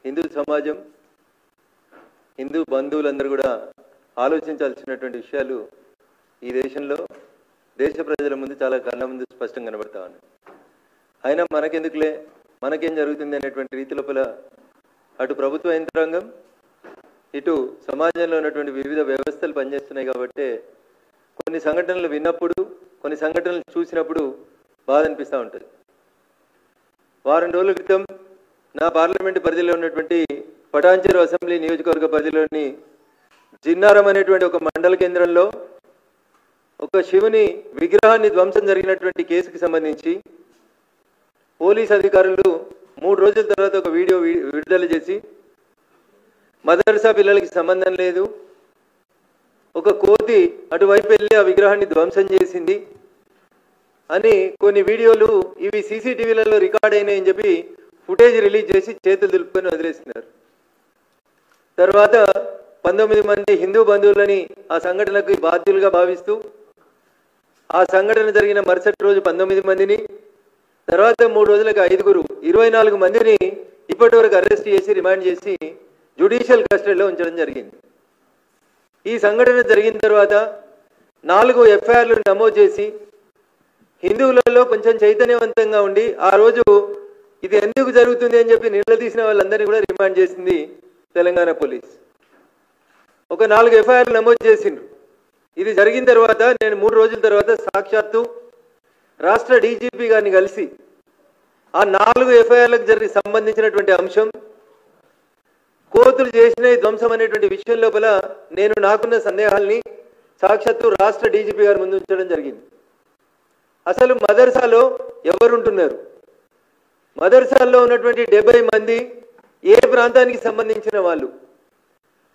హిందూ సమాజం హిందూ బంధువులందరూ కూడా ఆలోచించాల్సినటువంటి విషయాలు ఈ దేశంలో దేశ ప్రజల ముందు చాలా కళ్ళ ముందు స్పష్టంగా కనబడతా ఉన్నాయి. అయినా మనకెందుకులే, మనకేం జరుగుతుంది అనేటువంటి రీతి లోపల అటు ప్రభుత్వ యంత్రాంగం ఇటు సమాజంలో ఉన్నటువంటి వివిధ వ్యవస్థలు పనిచేస్తున్నాయి. కాబట్టి కొన్ని సంఘటనలు విన్నప్పుడు, కొన్ని సంఘటనలు చూసినప్పుడు బాధ అనిపిస్తూ ఉంటుంది. వారం రోజుల క్రితం నా పార్లమెంటు పరిధిలో ఉన్నటువంటి పటాన్చెరు అసెంబ్లీ నియోజకవర్గ పరిధిలోని జిన్నారం అనేటువంటి ఒక మండల కేంద్రంలో ఒక శివుని విగ్రహాన్ని ధ్వంసం జరిగినటువంటి కేసుకి సంబంధించి పోలీస్ అధికారులు 3 రోజుల తర్వాత ఒక వీడియో విడుదల చేసి మదర్సా పిల్లలకి సంబంధం లేదు, ఒక కోతి అటువైపు వెళ్ళి ఆ విగ్రహాన్ని ధ్వంసం చేసింది అని కొన్ని వీడియోలు ఇవి సీసీటీవీలలో రికార్డ్ అయినాయని చెప్పి ఫుటేజ్ రిలీజ్ చేసి చేతులు దులుపుకొని వదిలేసినారు. తర్వాత 19 మంది హిందూ బంధువులని ఆ సంఘటనకు బాధ్యులుగా భావిస్తూ ఆ సంఘటన జరిగిన మరుసటి రోజు 19 మందిని, తర్వాత 3 రోజులకు 5 24 మందిని ఇప్పటి వరకు అరెస్ట్ చేసి రిమాండ్ చేసి జ్యుడిషియల్ కస్టడీలో ఉంచడం జరిగింది. ఈ సంఘటన జరిగిన తర్వాత 4 ఎఫ్ఐఆర్లు నమోదు చేసి హిందువులలో కొంచెం చైతన్యవంతంగా ఉండి ఆ రోజు ఇది ఎందుకు జరుగుతుంది అని చెప్పి నిలదీసిన వాళ్ళందరినీ కూడా రిమాండ్ చేసింది తెలంగాణ పోలీస్. ఒక 4 ఎఫ్ఐఆర్లు నమోదు చేసిండ్రు. ఇది జరిగిన తర్వాత నేను 3 రోజుల తర్వాత సాక్షాత్తు రాష్ట్ర డీజీపీ గారిని కలిసి ఆ 4 ఎఫ్ఐఆర్లకు సంబంధించినటువంటి అంశం కోతులు చేసిన ధ్వంసం అనేటువంటి విషయం లోపల నేను నాకున్న సందేహాల్ని సాక్షాత్తు రాష్ట్ర డీజీపీ గారి ముందు ఉంచడం జరిగింది. అసలు మదర్సాలో ఎవరుంటున్నారు, మదర్సాల్లో ఉన్నటువంటి 70 మంది ఏ ప్రాంతానికి సంబంధించిన వాళ్ళు,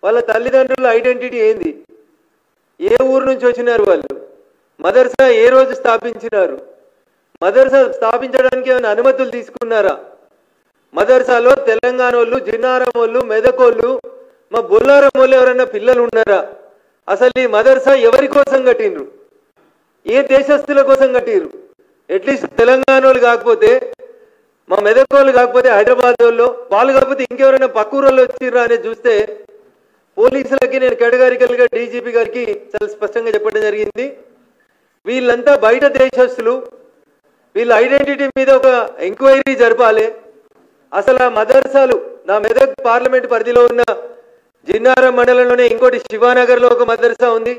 వాళ్ళ తల్లిదండ్రుల ఐడెంటిటీ ఏంది, ఏ ఊరు నుంచి వచ్చినారు వాళ్ళు, మదర్సా ఏ రోజు స్థాపించినారు, మదర్సా స్థాపించడానికి ఏమైనా అనుమతులు తీసుకున్నారా, మదర్సాలో తెలంగాణ వాళ్ళు, జిన్నారం వాళ్ళు, మెదకోళ్ళు, మా బొల్లారం వాళ్ళు ఎవరైనా పిల్లలు ఉన్నారా, అసలు ఈ మదర్సా ఎవరి కోసం కట్టిండ్రు, ఏ దేశస్తుల కోసం కట్టిరు, అట్లీస్ట్ తెలంగాణ వాళ్ళు కాకపోతే మా మెదకోళ్ళు కాకపోతే హైదరాబాద్ వాళ్ళు కాకపోతే ఇంకెవరైనా పక్కూరులో వచ్చిర్రా అనేది చూస్తే పోలీసులకి నేను కేటగారికల్గా డీజీపీ గారికి చాలా స్పష్టంగా చెప్పడం జరిగింది. వీళ్ళంతా బయట దేశస్తులు, వీళ్ళ ఐడెంటిటీ మీద ఒక ఎంక్వైరీ జరపాలి. అసలు ఆ మదర్సాలు నా మెదక్ పార్లమెంట్ పరిధిలో ఉన్న జిన్నారం మండలంలోనే ఇంకోటి శివానగర్లో ఒక మదర్సా ఉంది,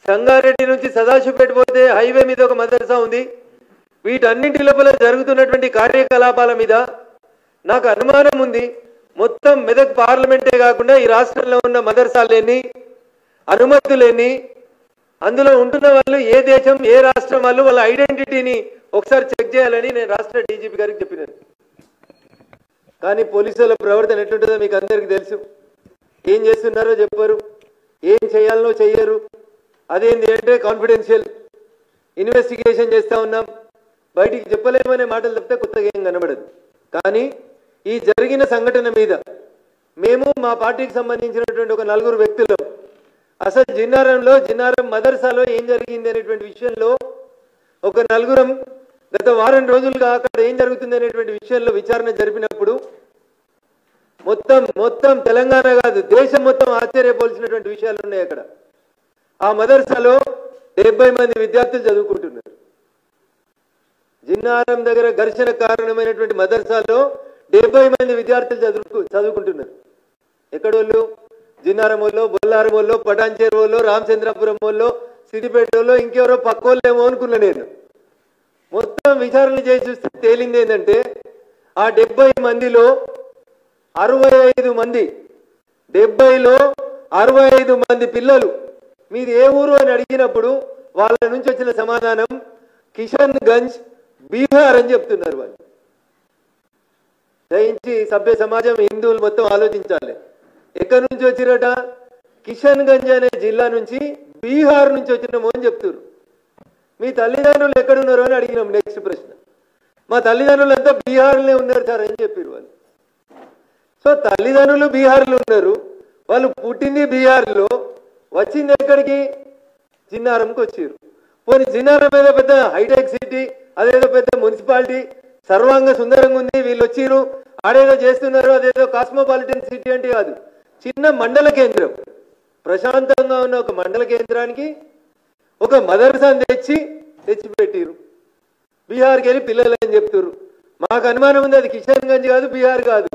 సంగారెడ్డి నుంచి సదాశివపేట పోతే హైవే మీద ఒక మదర్సా ఉంది. వీటన్నింటి లోపల జరుగుతున్నటువంటి కార్యకలాపాల మీద నాకు అనుమానం ఉంది. మొత్తం మెదక్ పార్లమెంటే కాకుండా ఈ రాష్ట్రంలో ఉన్న మదర్సాలేని, అనుమతులేని, అందులో ఉంటున్న వాళ్ళు ఏ దేశం ఏ రాష్ట్రం వాళ్ళు, వాళ్ళ ఐడెంటిటీని ఒకసారి చెక్ చేయాలని నేను రాష్ట్ర డీజీపీ గారికి చెప్పినాను. కానీ పోలీసుల ప్రవర్తన ఎట్లుంటుందో మీకు అందరికీ తెలుసు. ఏం చేస్తున్నారో చెప్పరు, ఏం చేయాలనో చెయ్యరు. అదేంటి అంటే కాన్ఫిడెన్షియల్ ఇన్వెస్టిగేషన్ చేస్తూ ఉన్నాం, బయటికి చెప్పలేమనే మాటలు చెప్తే కొత్తగా ఏం కనబడదు. కానీ ఈ జరిగిన సంఘటన మీద మేము మా పార్టీకి సంబంధించినటువంటి ఒక 4 వ్యక్తులు అసలు జిన్నారం మదర్సాలో ఏం జరిగింది అనేటువంటి విషయంలో ఒక 4 గత వారం రోజులుగా అక్కడ ఏం జరుగుతుంది అనేటువంటి విషయంలో విచారణ జరిపినప్పుడు మొత్తం తెలంగాణ కాదు దేశం మొత్తం ఆశ్చర్యపోల్సినటువంటి విషయాలు ఉన్నాయి. అక్కడ ఆ మదర్సాలో 70 మంది విద్యార్థులు చదువుకుంటున్నారు. జిన్నారం దగ్గర ఘర్షణ కారణమైనటువంటి మదర్సాలో 70 మంది విద్యార్థులు చదువుకుంటున్నారు. ఎక్కడోళ్ళు, జిన్నారం వాళ్ళు, బొల్లారం వాళ్ళు, పటాన్చెరు వాళ్ళు, రామచంద్రపురం వాళ్ళు, సిద్దిపేట వాళ్ళు, ఇంకెవరో పక్కోళ్ళేమో అనుకున్నా నేను. మొత్తం విచారణ చేసి చూస్తే తేలింది ఏంటంటే ఆ 70 మందిలో 65 మంది, 70లో 65 మంది పిల్లలు మీది ఏ ఊరు అని అడిగినప్పుడు వాళ్ళ నుంచి వచ్చిన సమాధానం కిషన్ గంజ్, బీహార్ అని చెప్తున్నారు. వాళ్ళు దయించి సభ్య సమాజం, హిందువులు మొత్తం ఆలోచించాలి. ఎక్కడి నుంచి వచ్చిరట? కిషన్ గంజ్ అనే జిల్లా నుంచి, బీహార్ నుంచి వచ్చినాము అని చెప్తున్నారు. మీ తల్లిదండ్రులు ఎక్కడున్నారు అని అడిగినాం. నెక్స్ట్ ప్రశ్న, మా తల్లిదండ్రులు అంతా బీహార్లోనే ఉన్నారు సార్ అని చెప్పారు వాళ్ళు. సో తల్లిదండ్రులు బీహార్లో ఉన్నారు, వాళ్ళు పుట్టింది బీహార్లో, వచ్చింది ఎక్కడికి? జిన్నారంకి వచ్చారు. పోనీ జిన్నారం ఏదో పెద్ద హైటెక్ సిటీ, అదేదో పెద్ద మున్సిపాలిటీ, సర్వాంగ సుందరంగా ఉంది, వీళ్ళు వచ్చిరు ఆడేదో చేస్తున్నారు, అదేదో కాస్మోపాలిటన్ సిటీ అంటే కాదు, చిన్న మండల కేంద్రం, ప్రశాంతంగా ఉన్న ఒక మండల కేంద్రానికి ఒక మదర్సాను తెచ్చిపెట్టిరు. బీహార్కి వెళ్ళి పిల్లలు అని చెప్తారు. మాకు అనుమానం ఉంది అది కిషన్ గంజ్ కాదు, బీహార్ కాదు.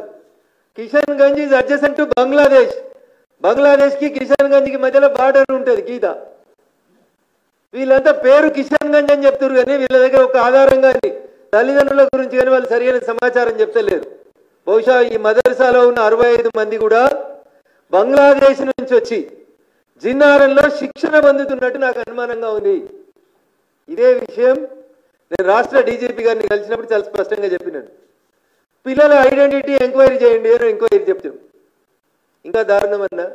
Kishanganj is adjacent to Bangladesh. బంగ్లాదేశ్కి కిషన్ గంజ్కి మధ్యలో బార్డర్ ఉంటుంది గీత. వీళ్ళంతా పేరు కిషన్ గంజ్ అని చెప్తారు కానీ వీళ్ళ దగ్గర ఒక ఆధారం కానీ తల్లిదండ్రుల గురించి కానీ వాళ్ళు సరైన సమాచారం చెప్తలేరు. బహుశా ఈ మదర్సాలో ఉన్న 65 మంది కూడా బంగ్లాదేశ్ నుంచి వచ్చి జిన్నారంలో శిక్షణ పొందుతున్నట్టు నాకు అనుమానంగా ఉంది. ఇదే విషయం నేను రాష్ట్ర డీజీపీ గారిని కలిసినప్పుడు చాలా స్పష్టంగా చెప్పినాను. పిల్లల ఐడెంటిటీ ఎంక్వైరీ చేయండి అని ఎంక్వైరీ చెప్తాం. ఇంకా దారుణం అన్నా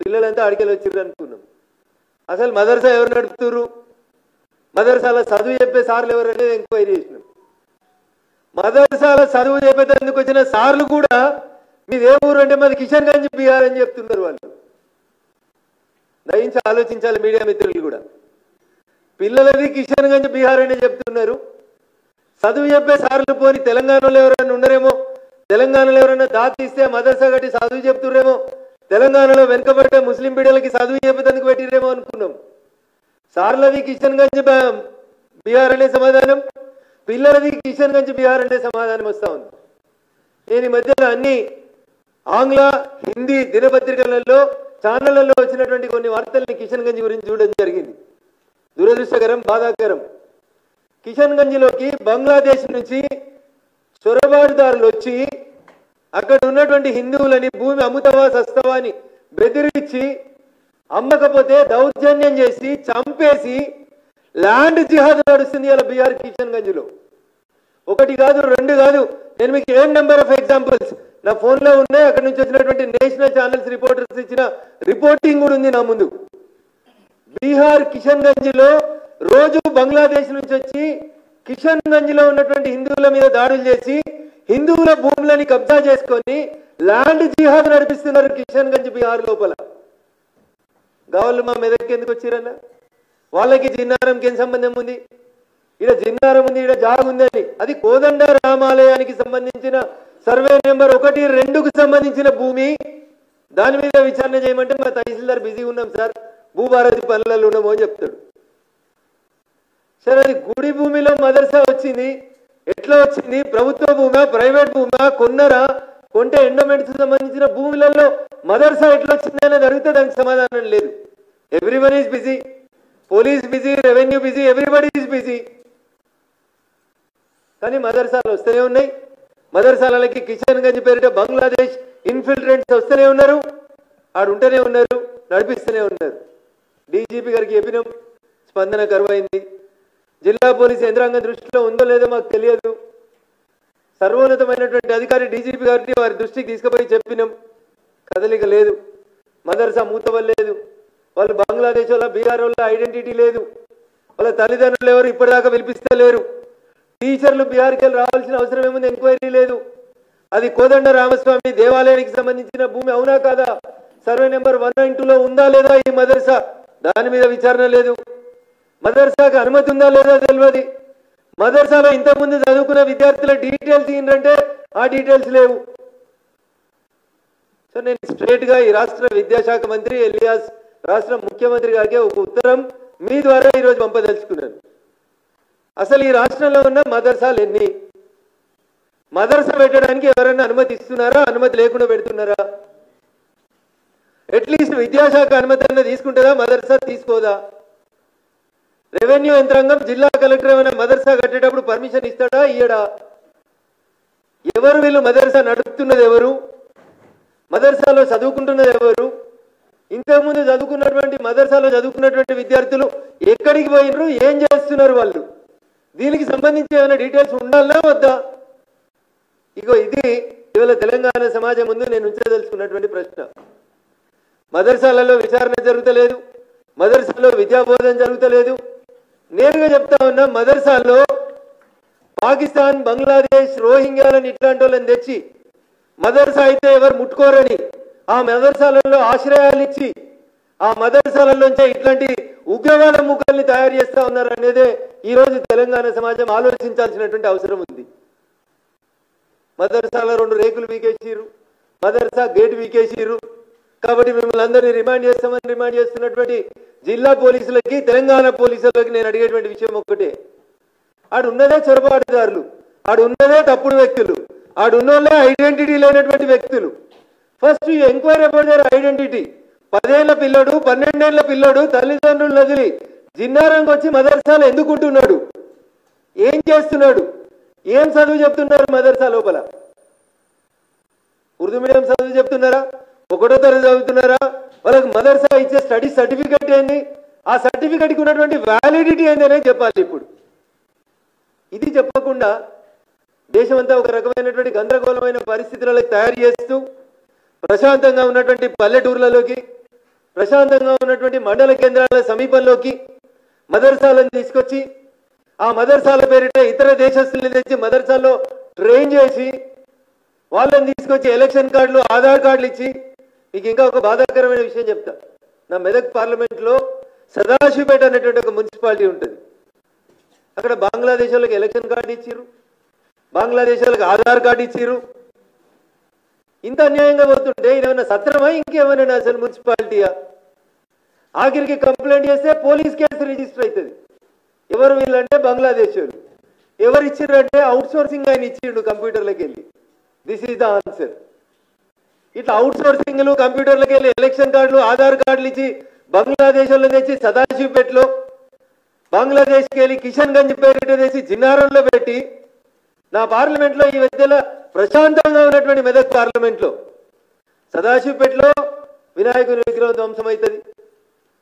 పిల్లలంతా అడికెళ్ళి వచ్చిర్రు అనుకున్నాం. అసలు మదర్సా ఎవరు నడుపుతున్నారు, మదర్సాల చదువు చెప్పే సార్లు ఎవరు అనేది ఎంక్వైరీ చేసినాం. మదర్సాల చదువు చెప్పేందుకు వచ్చిన సార్లు కూడా మీది ఏ ఊరు అంటే మాది కిషన్ గంజ్ బీహార్ అని చెప్తున్నారు. వాళ్ళు దయించి ఆలోచించాలి మీడియా మిత్రులు కూడా. పిల్లలది కిషన్ గంజ్ బీహార్ అనే చెప్తున్నారు. చదువు చెప్పే సార్లు పోని తెలంగాణలో ఎవరైనా ఉన్నారేమో, తెలంగాణలో ఎవరైనా దాతి ఇస్తే మదర్సా కట్టి చదువు చెప్తుర్రేమో, తెలంగాణలో వెనుకబడ్డ ముస్లిం బిడ్డలకి చదువు చెప్పేందుకు పెట్టిరేమో అనుకున్నాం. సార్లది కిషన్ గంజ్ బీహార్ అనే సమాధానం, పిల్లలది కిషన్ గంజ్ బీహార్ అనే సమాధానం వస్తూ ఉంది. నేను ఈ మధ్యలో అన్ని ఆంగ్ల హిందీ దినపత్రికలలో ఛానళ్లలో వచ్చినటువంటి కొన్ని వార్తల్ని కిషన్ గంజ్ గురించి చూడడం జరిగింది. దురదృష్టకరం, బాధాకరం. కిషన్ గంజ్లోకి బంగ్లాదేశ్ నుంచి చొరబాటుదారులు వచ్చి అక్కడ ఉన్నటువంటి హిందువులని భూమి అమ్ముతవా సస్తవా అని బెదిరించి అమ్మకపోతే దౌర్జన్యం చేసి చంపేసి ల్యాండ్ జిహాద్ నడుస్తుంది ఇలా బీహార్ కిషన్ గంజ్లో. ఒకటి కాదు, రెండు కాదు, నేను మీకు ఏం నెంబర్ ఆఫ్ ఎగ్జాంపుల్స్ నా ఫోన్లో ఉన్నాయి. అక్కడ నుంచి వచ్చినటువంటి నేషనల్ ఛానల్స్ రిపోర్టర్స్ ఇచ్చిన రిపోర్టింగ్ కూడా ఉంది నా ముందు. బీహార్ కిషన్ గంజ్లో రోజు బంగ్లాదేశ్ నుంచి వచ్చి కిషన్ గంజ్లో ఉన్నటువంటి హిందువుల మీద దాడులు చేసి హిందువుల భూములని కబ్జా చేసుకొని ల్యాండ్ జిహాద్ నడిపిస్తున్నారు కిషన్ గంజ్ బీహార్ లోపల. గావళ్ళు మా మెదక్కి ఎందుకు వచ్చిరన్న? వాళ్ళకి జిన్నారంకి ఏం సంబంధం ఉంది? ఇక్కడ జిన్నారం ఉంది, ఇక్కడ జాగ్ ఉందని. అది కోదండ రామాలయానికి సంబంధించిన సర్వే నెంబర్ 1, 2కు సంబంధించిన భూమి. దాని మీద విచారణ చేయమంటే మా తహసీల్దార్ బిజీ ఉన్నాం సార్, భూభారతి పనులలో ఉన్నామో అని చెప్తాడు. సరే, అది గుడి భూమిలో మదర్సా వచ్చింది, ఎట్లా వచ్చింది? ప్రభుత్వ భూమా, ప్రైవేట్ భూమా, కొన్నరా, కొంటే ఎండోమెంట్స్ సంబంధించిన భూములలో మదర్సా ఎట్లా వచ్చింది అనేది అడిగితే దానికి సమాధానం లేదు. Everyone is busy, police busy, revenue busy, everybody is busy. కానీ మదర్సాలు వస్తూనే ఉన్నాయి. మదర్సాలకి కిషన్ గంజ్ పేరిట బంగ్లాదేశ్ ఇన్ఫిల్ట్రెంట్స్ వస్తూనే ఉన్నారు, ఆడుంటూనే ఉన్నారు, నడిపిస్తూనే ఉన్నారు. డీజీపీ గారికి చెప్పినాం, స్పందన కరువైంది. జిల్లా పోలీసు యంత్రాంగం దృష్టిలో ఉందో లేదో మాకు తెలియదు. సర్వోన్నతమైనటువంటి అధికారి డీజీపీ గారిని వారి దృష్టికి తీసుకుపోయి చెప్పినాం, కదలిక లేదు. మదర్సా మూతవలేదు. వాళ్ళు బంగ్లాదేశ్ వాళ్ళ, బీహార్ వాళ్ళ ఐడెంటిటీ లేదు. వాళ్ళ తల్లిదండ్రులు ఎవరు ఇప్పటిదాకా పిలిపిస్తే లేరు. టీచర్లు బీహార్కి వెళ్ళి రావాల్సిన అవసరం ఏముంది? ఎంక్వైరీ లేదు. అది కోదండ రామస్వామి దేవాలయానికి సంబంధించిన భూమి అవునా కాదా? సర్వే నెంబర్ 192లో ఉందా లేదా ఈ మదర్సా? దాని మీద విచారణ లేదు. మదర్సాకు అనుమతి ఉందా లేదా తెలియదు. మదర్సాలో ఇంతకుముందు చదువుకున్న విద్యార్థుల డీటెయిల్స్ ఏంటంటే ఆ డీటెయిల్స్ లేవు. సో నేను స్ట్రేట్గా ఈ రాష్ట్ర విద్యాశాఖ మంత్రి ఎలియాస్ రాష్ట్ర ముఖ్యమంత్రి గారికి ఒక ఉత్తరం మీ ద్వారా ఈరోజు పంపదలుచుకున్నాను. అసలు ఈ రాష్ట్రంలో ఉన్న మదర్సాలు ఎన్ని? మదర్సా పెట్టడానికి ఎవరైనా అనుమతి ఇస్తున్నారా? అనుమతి లేకుండా పెడుతున్నారా? అట్లీస్ట్ విద్యాశాఖ అనుమతి అన్న తీసుకుంటుందా? మదర్సా తీసుకోదా? రెవెన్యూ యంత్రాంగం, జిల్లా కలెక్టర్ ఏమైనా మదర్సా కట్టేటప్పుడు పర్మిషన్ ఇస్తాడా, ఇయ్యడా? ఎవరు వీళ్ళు? మదర్సా నడుపుతున్నది ఎవరు? మదర్సాలో చదువుకుంటున్నది ఎవరు? ఇంతకుముందు చదువుకున్నటువంటి మదర్సాలో చదువుకున్నటువంటి విద్యార్థులు ఎక్కడికి పోయినరు, ఏం చేస్తున్నారు వాళ్ళు? దీనికి సంబంధించి ఏమైనా డీటెయిల్స్ ఉండాలా వద్దా? ఇగో ఇది ఇవాళ తెలంగాణ సమాజం ముందు నేను ఉంచదలుచుకున్నటువంటి ప్రశ్న. మదర్సాలలో విచారణ జరుగుతలేదు, మదర్సాలో విద్యాబోధన జరుగుతలేదు. నేరుగా చెప్తా ఉన్నా, మదర్సాల్లో పాకిస్తాన్, బంగ్లాదేశ్, రోహింగ్యాలని ఇట్లాంటి వాళ్ళని తెచ్చి మదర్సా అయితే ఎవరు ముట్టుకోరని ఆ మదర్సాలలో ఆశ్రయాలు ఇచ్చి ఆ మదర్సాలలోంచే ఇట్లాంటి ఉగ్రవాద ముఖాల్ని తయారు చేస్తా ఉన్నారు అనేదే ఈరోజు తెలంగాణ సమాజం ఆలోచించాల్సినటువంటి అవసరం ఉంది. మదర్సాల 2 రేకులు వీకేసిరు, మదర్సా గేట్ వీకేసిరు. కాబట్టి మిమ్మల్ని అందరినీ రిమాండ్ చేస్తున్నటువంటి జిల్లా పోలీసులకి, తెలంగాణ పోలీసులకి నేను అడిగేటువంటి విషయం ఒక్కటే, ఆడున్నదే చొరబాటుదారులు, ఆడున్నదే తప్పుడు వ్యక్తులు, ఆడున్నోళ్ళే ఐడెంటిటీ లేనటువంటి వ్యక్తులు. First enquiry about their identity. 10 ఏళ్ల పిల్లడు, 12 ఏళ్ల పిల్లడు తల్లిదండ్రులు వదిలి జిన్నారంకి వచ్చి మదర్సాలో ఎందుకుంటున్నాడు? ఏం చేస్తున్నాడు? ఏం చదువు చెప్తున్నారు మదర్సా లోపల? ఉర్దూ మీడియం చదువు చెప్తున్నారా? 1వ తరగతి చదువుతున్నారా? వాళ్ళకి మదర్సా ఇచ్చే స్టడీ సర్టిఫికెట్ ఏంది? ఆ సర్టిఫికెట్కి ఉన్నటువంటి వ్యాలిడిటీ ఏంది అనేది చెప్పాలి. ఇప్పుడు ఇది చెప్పకుండా దేశమంతా ఒక రకమైనటువంటి గందరగోళమైన పరిస్థితులలో తయారు చేస్తూ, ప్రశాంతంగా ఉన్నటువంటి పల్లెటూర్లలోకి, ప్రశాంతంగా ఉన్నటువంటి మండల కేంద్రాల సమీపంలోకి మదర్సాలను తీసుకొచ్చి, ఆ మదర్సాల పేరిట ఇతర దేశస్తుల్ని తెచ్చి మదర్సాల్లో ట్రైన్ చేసి, వాళ్ళని తీసుకొచ్చి ఎలక్షన్ కార్డులు, ఆధార్ కార్డులు ఇచ్చి, మీకు ఇంకా ఒక బాధాకరమైన విషయం చెప్తా. నా మెదక్ పార్లమెంట్లో సదాశివపేట అనేటువంటి ఒక మున్సిపాలిటీ ఉంటుంది. అక్కడ బంగ్లాదేశ్ వాళ్ళకి ఎలక్షన్ కార్డు ఇచ్చిరు, బంగ్లాదేశ్ వాళ్ళకి ఆధార్ కార్డు ఇచ్చిరు. ఇంత అన్యాయంగా పోతుంటే ఇదేమన్నా సత్రమా, ఇంకేమైనా అసలు మున్సిపాలిటీయా? ఆఖరికి కంప్లైంట్ చేస్తే పోలీస్ కేసు రిజిస్టర్ అవుతుంది. ఎవరు వీళ్ళంటే బంగ్లాదేశ్ వాళ్ళు. ఎవరు ఇచ్చిర్రంటే అవుట్ సోర్సింగ్ ఆయన ఇచ్చిండు కంప్యూటర్లకు వెళ్ళి. This is the answer. ఇట్లా అవుట్ సోర్సింగ్లు, కంప్యూటర్లకు వెళ్ళి ఎలక్షన్ కార్డులు, ఆధార్ కార్డులు ఇచ్చి బంగ్లాదేశ్లో తెచ్చి సదాశివపేటలో, బంగ్లాదేశ్కి వెళ్ళి కిషన్ గంజ్ పేరిట తెచ్చి జిన్నారంలో పెట్టి, నా పార్లమెంట్లో ఈ మధ్యలో ప్రశాంతంగా ఉన్నటువంటి మెదక్ పార్లమెంట్లో సదాశివపేటలో వినాయకుని విగ్రహం ధ్వంసం అవుతుంది.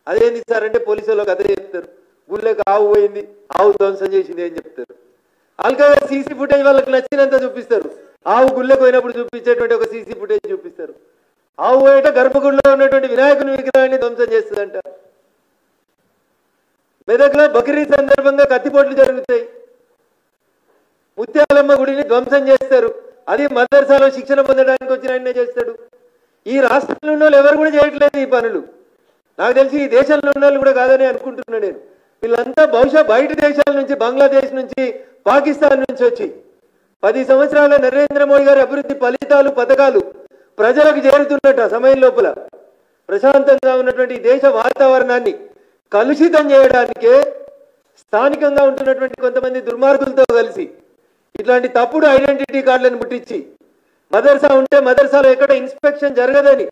అదేంటి సార్ అంటే పోలీసు వాళ్ళకి అదే చెప్తారు, గుళ్ళకి ఆవు పోయింది, ఆవు ధ్వంసం చేసింది అని చెప్తారు. అల్కగా సీసీ ఫుటేజ్ వాళ్ళకి నచ్చినంత చూపిస్తారు. ఆవు గుళ్ళకి పోయినప్పుడు చూపించేటువంటి ఒక సీసీ ఫుటేజ్ చూపిస్తారు. ఆవు పోయేట గర్భగుడిలో ఉన్నటువంటి వినాయకుని విగ్రహాన్ని ధ్వంసం చేస్తుందంట. మెదక్లో బక్రీద్ సందర్భంగా కత్తిపోట్లు జరుగుతాయి. ముత్యాలమ్మ గుడిని ధ్వంసం చేస్తారు. అది మదర్సాలో శిక్షణ పొందడానికి వచ్చిన ఆయనే చేస్తాడు. ఈ రాష్ట్రంలో ఉన్న వాళ్ళు ఎవరు కూడా చేయట్లేదు ఈ పనులు. నాకు తెలిసి ఈ దేశంలో ఉన్న వాళ్ళు కూడా కాదని అనుకుంటున్నా నేను. వీళ్ళంతా బహుశా బయట దేశాల నుంచి, బంగ్లాదేశ్ నుంచి, పాకిస్తాన్ నుంచి వచ్చి 10 సంవత్సరాల నరేంద్ర మోడీ గారి అభివృద్ధి ఫలితాలు, పథకాలు ప్రజలకు చేరుతున్నట్టు ఆ సమయం లోపల ప్రశాంతంగా ఉన్నటువంటి దేశ వాతావరణాన్ని కలుషితం చేయడానికే స్థానికంగా ఉంటున్నటువంటి కొంతమంది దుర్మార్గులతో కలిసి ఇట్లాంటి తప్పుడు ఐడెంటిటీ కార్డులను పుట్టించి, మదర్సా ఉంటే మదర్సాలో ఎక్కడ ఇన్స్పెక్షన్ జరగదని,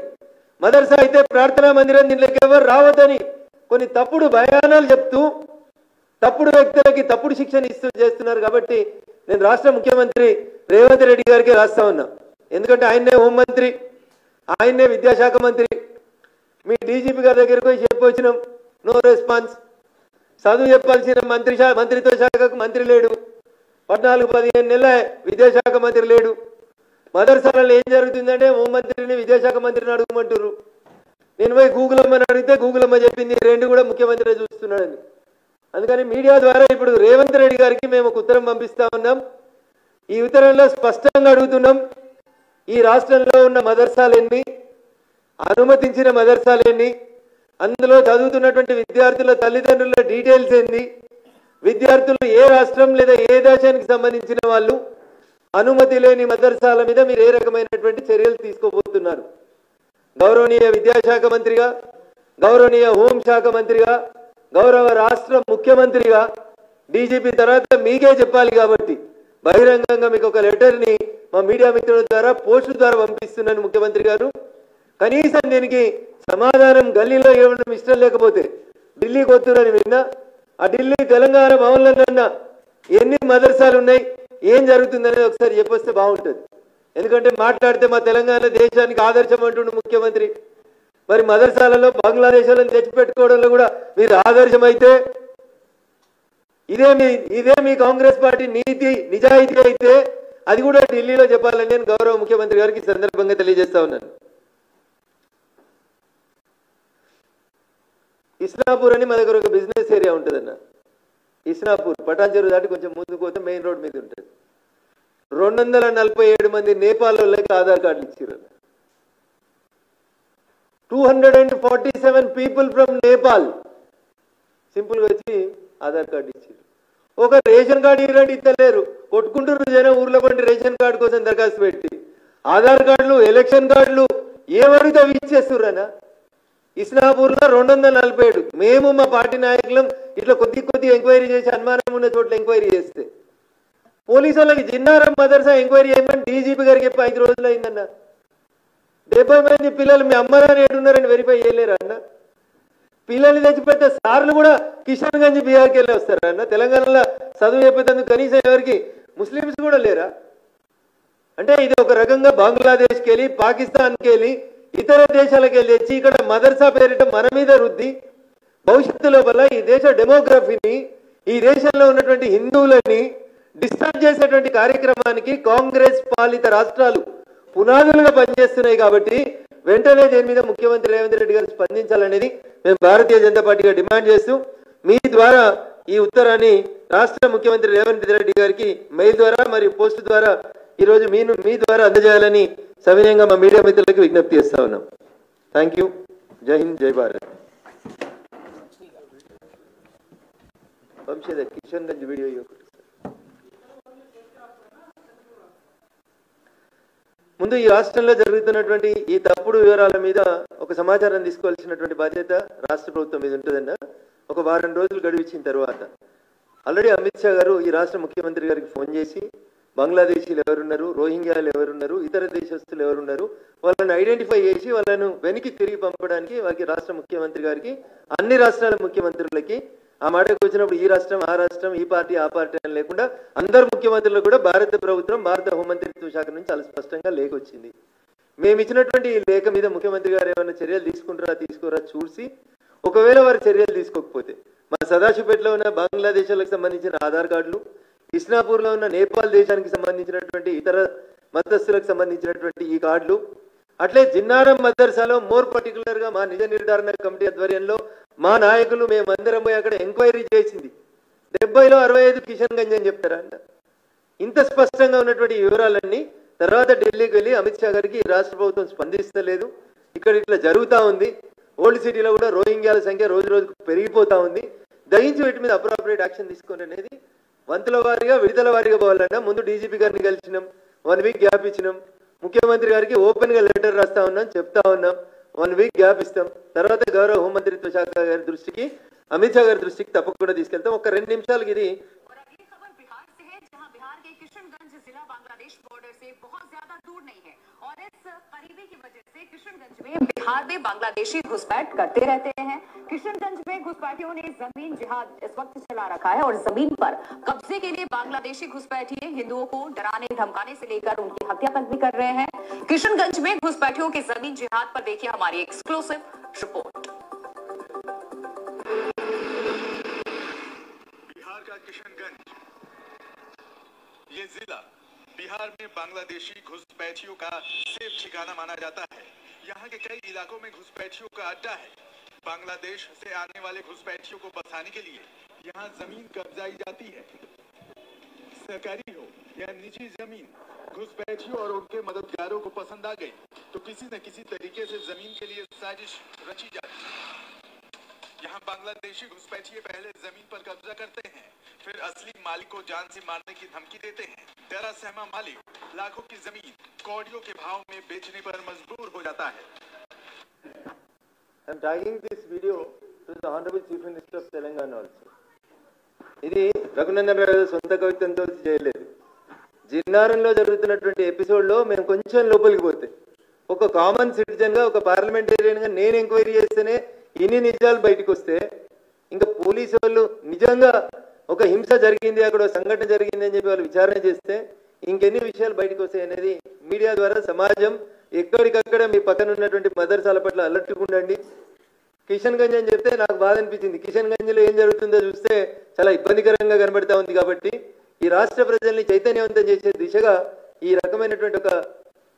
మదర్సా అయితే ప్రార్థనా మందిరం దీనిలోకి ఎవరు రావద్దని కొన్ని తప్పుడు బయానాలు చెప్తూ తప్పుడు వ్యక్తులకి తప్పుడు శిక్షణ ఇస్తూ చేస్తున్నారు. కాబట్టి నేను రాష్ట్ర ముఖ్యమంత్రి రేవంత్ రెడ్డి గారికి రాస్తా ఉన్నా. ఎందుకంటే ఆయన్నే హోంమంత్రి, ఆయన్నే విద్యాశాఖ మంత్రి. మీ డీజీపీ గారి దగ్గరికి పోయి చెప్పొచ్చినాం, నో రెస్పాన్స్. చదువు చెప్పాల్సిన మంత్రిత్వ శాఖకు మంత్రి లేడు. 14-15 నెలల విద్యాశాఖ మంత్రి లేడు. మదర్సాలలో ఏం జరుగుతుందంటే హోంమంత్రిని, విద్యాశాఖ మంత్రిని అడుగుమంటారు. నేను పోయి గూగుల్ అమ్మని అడిగితే గూగుల్ అమ్మ చెప్పింది 2 కూడా ముఖ్యమంత్రి చూస్తున్నాడని. అందుకని మీడియా ద్వారా ఇప్పుడు రేవంత్ రెడ్డి గారికి మేము ఒక ఉత్తరం పంపిస్తా ఉన్నాం. ఈ ఉత్తరంలో స్పష్టంగా అడుగుతున్నాం, ఈ రాష్ట్రంలో ఉన్న మదర్సాలెన్ని, అనుమతించిన మదర్సాలెన్ని, అందులో చదువుతున్నటువంటి విద్యార్థుల తల్లిదండ్రుల డీటెయిల్స్ ఏంది, విద్యార్థులు ఏ రాష్ట్రం లేదా ఏ దేశానికి సంబంధించిన వాళ్ళు, అనుమతి లేని మదర్సాల మీద మీరు ఏ రకమైనటువంటి చర్యలు తీసుకోబోతున్నారు? గౌరవనీయ విద్యాశాఖ మంత్రిగా, గౌరవనీయ హోంశాఖ మంత్రిగా, గౌరవ రాష్ట్ర ముఖ్యమంత్రిగా, డీజీపీ తర్వాత మీకే చెప్పాలి కాబట్టి బహిరంగంగా మీకు ఒక లెటర్ని మా మీడియా మిత్రుల ద్వారా పోస్టు ద్వారా పంపిస్తున్నాను. ముఖ్యమంత్రి గారు, కనీసం దీనికి సమాధానం గల్లీలో ఇవ్వడం ఇష్టం లేకపోతే ఢిల్లీకి వస్తున్నాను విన్నా, ఆ ఢిల్లీ తెలంగాణ భవన్లో ఎన్ని మదర్సాలు ఉన్నాయి, ఏం జరుగుతుందనేది ఒకసారి చెప్పొస్తే బాగుంటుంది. ఎందుకంటే మాట్లాడితే మా తెలంగాణ దేశానికి ఆదర్శం అంటుండు ముఖ్యమంత్రి. మరి మదర్సాలలో బంగ్లాదేశాలను తెచ్చిపెట్టుకోవడంలో కూడా మీరు ఆదర్శం అయితే, ఇదే మీ కాంగ్రెస్ పార్టీ నీతి నిజాయితీ అయితే అది కూడా ఢిల్లీలో చెప్పాలని నేను గౌరవ ముఖ్యమంత్రి గారికి సందర్భంగా తెలియజేస్తా ఉన్నాను. ఇస్నాపూర్ అని మా దగ్గర ఒక బిజినెస్ ఏరియా ఉంటుందన్న. ఇస్నాపూర్ పటాన్ చెరువు దాటి కొంచెం ముందుకు పోతే మెయిన్ రోడ్ మీద ఉంటుంది. 247 మంది నేపాల్ వాళ్ళకి ఆధార్ కార్డులు ఇచ్చారు. 247 పీపుల్ ఫ్రమ్ నేపాల్ సింపుల్గా వచ్చి ఆధార్ కార్డు ఇచ్చారు. ఒక రేషన్ కార్డు ఇవ్వండి ఇస్తలేరు, కొట్టుకుంటున్నారు జనం ఊర్లో పండి రేషన్ కార్డు కోసం దరఖాస్తు పెట్టి ఆధార్ కార్డులు ఎలక్షన్ కార్డులు ఏమడితే అవి ఇచ్చేస్తుర్రనా ఇస్లాపూర్లో 247 మేము మా పార్టీ నాయకులం ఇట్లా కొద్ది ఎంక్వైరీ చేసి అనుమానం ఉన్న చోట్ల ఎంక్వైరీ చేస్తే పోలీసు వాళ్ళకి జిన్నారం మదర్సా ఎంక్వైరీ చేయమని డీజీపీ గారికి చెప్పి 5 రోజులు అయిందన్న 70 మంది పిల్లలు మీ అమ్మనాన్ని ఏడున్నారని వెరిఫై చేయలేరు అన్న పిల్లల్ని తెచ్చిపెట్టే సార్లు కూడా కిషన్ గంజ్ బీహార్కి వెళ్ళి వస్తారా అన్న తెలంగాణలో చదువు చెప్పేందుకు కనీసం ఎవరికి ముస్లిమ్స్ కూడా లేరా అంటే ఇది ఒక రకంగా బంగ్లాదేశ్కి వెళ్ళి పాకిస్తాన్కి వెళ్ళి ఇతర దేశాలకు వెళ్ళి తెచ్చి ఇక్కడ మదర్సా పేరిట మన మీద రుద్ది భవిష్యత్తు లోపల ఈ దేశ డెమోగ్రఫీని ఈ దేశంలో ఉన్నటువంటి హిందువులని డిస్టర్బ్ చేసేటువంటి కార్యక్రమానికి కాంగ్రెస్ పాలిత రాష్ట్రాలు పునాదులుగా పనిచేస్తున్నాయి కాబట్టి వెంటనే దీని మీద ముఖ్యమంత్రి రేవంత్ రెడ్డి గారు స్పందించాలనేది మేము భారతీయ జనతా పార్టీగా డిమాండ్ చేస్తూ మీ ద్వారా ఈ ఉత్తరాన్ని రాష్ట్ర ముఖ్యమంత్రి రేవంత్ రెడ్డి గారికి మెయిల్ ద్వారా మరియు పోస్ట్ ద్వారా ఈరోజు మీ ద్వారా అందజేయాలని సవినయంగా మా మీడియా మిత్రులకు విజ్ఞప్తి చేస్తా ఉన్నాం. Thank you. జై హింద్, జై భారత్. కిషన్ గంజ్ వీడియో ముందు ఈ రాష్ట్రంలో జరుగుతున్నటువంటి ఈ తప్పుడు వివరాల మీద ఒక సమాచారం తీసుకోవాల్సినటువంటి బాధ్యత రాష్ట్ర ప్రభుత్వం మీద ఉంటుందన్న ఒక వారం రోజులు గడివిచ్చిన తర్వాత ఆల్రెడీ అమిత్ షా గారు ఈ రాష్ట్ర ముఖ్యమంత్రి గారికి ఫోన్ చేసి బంగ్లాదేశీలు ఎవరున్నారు, రోహింగ్యాలు ఎవరున్నారు, ఇతర దేశస్తులు ఎవరున్నారు వాళ్ళని ఐడెంటిఫై చేసి వాళ్ళను వెనక్కి తిరిగి పంపడానికి వారికి రాష్ట్ర ముఖ్యమంత్రి గారికి అన్ని రాష్ట్రాల ముఖ్యమంత్రులకి ఆ మాటకు వచ్చినప్పుడు ఈ రాష్ట్రం ఆ రాష్ట్రం ఈ పార్టీ ఆ పార్టీ అని లేకుండా అందరు ముఖ్యమంత్రులు కూడా భారత ప్రభుత్వం భారత హోంమంత్రిత్వ శాఖ నుంచి చాలా స్పష్టంగా లేఖ వచ్చింది. మేము ఇచ్చినటువంటి ఈ లేఖ మీద ముఖ్యమంత్రి గారు ఏమైనా చర్యలు తీసుకుంటారా తీసుకోరా చూసి ఒకవేళ వారు చర్యలు తీసుకోకపోతే మన సదాశివపేటలో ఉన్న బంగ్లాదేశాలకు సంబంధించిన ఆధార్ కార్డులు ఇస్నాపూర్లో ఉన్న నేపాల్ దేశానికి సంబంధించినటువంటి ఇతర మతస్థులకు సంబంధించినటువంటి ఈ కార్డులు అట్లే జిన్నారం మదర్సాలో మోర్ పర్టికులర్గా మా నిజ నిర్ధారణ కమిటీ ఆధ్వర్యంలో మా నాయకులు మేమందరం పోయి అక్కడ ఎంక్వైరీ చేసింది 70లో 65 కిషన్ గంజ్ అని చెప్తారా అన్న ఇంత స్పష్టంగా ఉన్నటువంటి వివరాలన్నీ తర్వాత ఢిల్లీకి వెళ్ళి అమిత్ షా గారికి రాష్ట్ర ప్రభుత్వం స్పందిస్తలేదు. ఇక్కడ ఇట్లా జరుగుతూ ఉంది. ఓల్డ్ సిటీలో కూడా రోహింగ్యాల సంఖ్య రోజు రోజుకు పెరిగిపోతూ ఉంది. దయించి వీటి మీద అప్రోప్రియేట్ యాక్షన్ తీసుకోండి అనేది వంతుల వారీగా విడతల వారీగా పోవాలన్నా ముందు డీజీపీ గారిని కలిసినాం, 1 వీక్ గ్యాప్ ఇచ్చినాం, ముఖ్యమంత్రి గారికి ఓపెన్ గా లెటర్ రాస్తా ఉన్నాం, చెప్తా ఉన్నాం, 1 వీక్ గ్యాప్ ఇస్తాం. తర్వాత గౌరవ హోంమంత్రిత్వ శాఖ గారి దృష్టికి అమిత్ షా గారి దృష్టికి తప్పకుండా తీసుకెళ్తాం. ఒక 2 నిమిషాలకి ఇది किशनगंज जिला बांग्लादेश बॉर्डर से बहुत ज्यादा दूर नहीं है और इस करीबी की वजह से किशनगंज में बिहार में बांग्लादेशी घुसपैठ करते रहते हैं। किशनगंज में घुसपैठियों ने जमीन जिहाद इस वक्त चला रखा है और जमीन पर कब्जे के लिए बांग्लादेशी घुसपैठिए हिंदुओं को डराने धमकाने से लेकर उनकी हत्या तक भी कर रहे हैं। किशनगंज में घुसपैठियों के जमीन जिहाद पर देखिए हमारी एक्सक्लूसिव रिपोर्ट। बिहार का किशनगंज ये जिला बिहार में बांग्लादेशी घुसपैठियों का सेफ ठिकाना माना जाता है। यहाँ के कई इलाकों में घुसपैठियों का अड्डा है। बांग्लादेश से आने वाले घुसपैठियों को बसाने के लिए यहाँ जमीन कब्जाई जाती है। सरकारी हो या निजी जमीन घुसपैठियों और उनके मददगारों को पसंद आ गई तो किसी न किसी तरीके से जमीन के लिए साजिश रची जाती है। यहाँ बांग्लादेशी घुसपैठिए पहले जमीन पर कब्जा करते हैं, फिर असली मालिक को जान से मारने की धमकी देते हैं। डरा सहमा मालिक लाखों की जमीन कौड़ियों के भाव में बेचने पर मजबूर हो जाता है। I am tagging this video to the Honorable Chief Minister of Telangana also. ఇది రఘునందన్ రావు సొంత కవిత్వంతో చేయలేదు. జిన్నారంలో జరుగుతున్నటువంటి ఎపిసోడ్లో మేము కొంచెం లోపలికి పోతే ఒక కామన్ సిటిజన్గా ఒక పార్లమెంటేరియన్గా నేను ఎంక్వైరీ చేస్తేనే ఇన్ని నిజాలు బయటకు వస్తే ఇంకా పోలీసు వాళ్ళు నిజంగా ఒక హింస జరిగింది అక్కడ సంఘటన జరిగింది అని చెప్పి వాళ్ళు విచారణ చేస్తే ఇంకెన్ని విషయాలు బయటకు వస్తాయి అనేది మీడియా ద్వారా సమాజం ఎక్కడికక్కడ మీ పక్కన ఉన్నటువంటి మదర్సాల పట్ల అలర్ట్గా ఉండండి. కిషన్ గంజ్ అని చెప్తే నాకు బాధ అనిపించింది. కిషన్ గంజ్లో ఏం జరుగుతుందో చూస్తే చాలా ఇబ్బందికరంగా కనబడతా ఉంది. కాబట్టి ఈ రాష్ట్ర ప్రజల్ని చైతన్యవంతం చేసే దిశగా ఈ రకమైనటువంటి ఒక